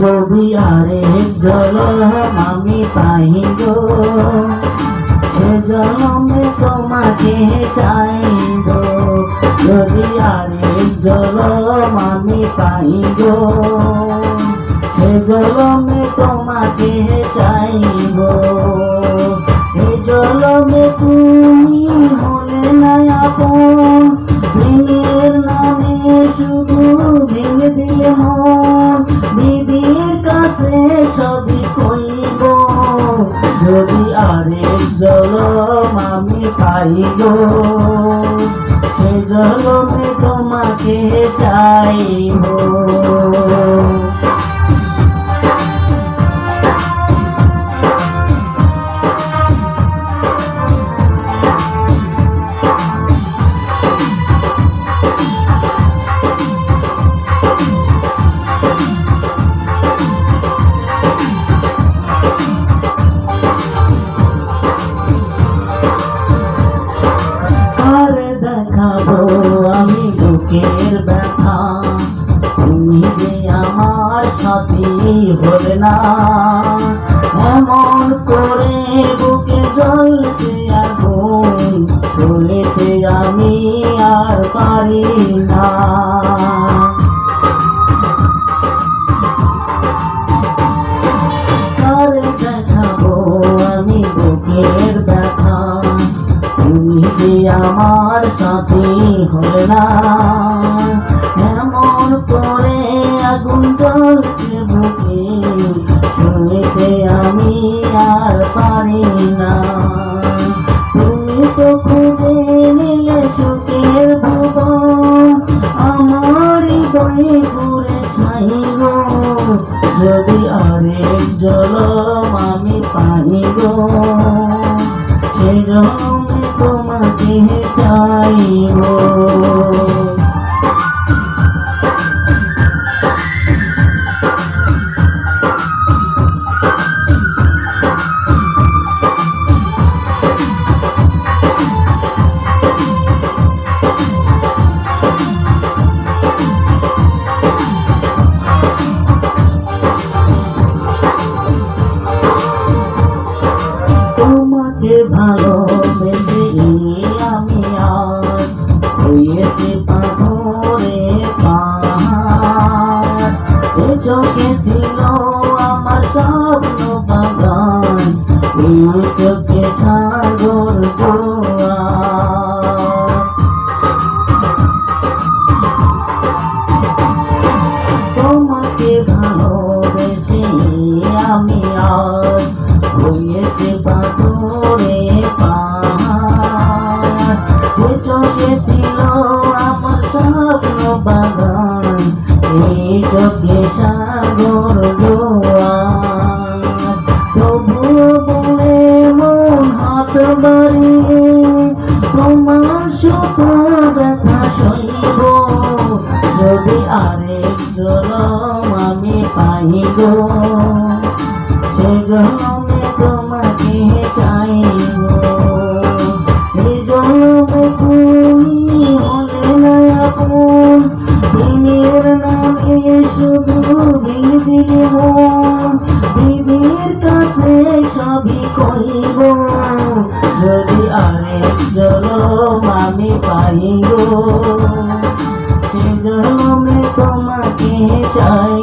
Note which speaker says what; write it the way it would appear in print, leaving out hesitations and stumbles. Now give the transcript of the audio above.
Speaker 1: যদি আরেক জনম আমি পাই গো, সে জনমে তোমাকে চাইব। যদি আরেক জনম আমি পাই গো, সে জনমে তোমাকে চাইব। এ জনমে তুমি হলে না আপন, প্রেমের নামে শুধু ভেঙে দিলে মন। বিবির কাছে সবই কইব, যদি আরেক জনম আমি পাই গো, সে জনমে তোমাকে চাইব। দেখাবো আমি বুকের ব্যথা, তুমি যে আমার সাথী হলে না। এমন করে বুকে জ্বলছে আগুন, সইতে আমি আর পারি না। দেখাবো আমি বুকের ব্যথা, তুমি যে আমার সাথে হলে না। এমন করে আগুন জ্বলছে বুকে, সইতে আমি আর পারি না। তুমি তো খুঁজে নিলে সুখের ভুবন, আমার হৃদয়ে ঘুরে ছাই গো। যদি আরেক জনম আমি পাই গো, সে জনমে তোমাকে চাইব। তোমাকে ভালোবেসে আমি আজ হয়েছি পাথরে পাহাড়। যে চোখে ছিল আমার স্বপ্ন বাগান, এই চোখে সাগর জোয়ার। তোমাকে ভালোবেসে আমি আজ হয়েছে পাথরে পাহাড়। যে চোখে ছিল আমার স্বপ্ন বাগান, এই চোখে সাগর জোয়ার। তবুও বলে মন হাত বাড়িয়ে তোমার সুখ ব্যথা সইব। যদি আরেক জনম আমি পাই গো, সে জনমে তোমাকে চাইব। এই জনমে তুমি হলে না আপন, প্রেমের নামে শুধু ভেঙে দিলে মন। বিবির কাছে সবই কইব, যদি আরেক জনম আমি পাই গো, সে জনমে তোমাকে চাই।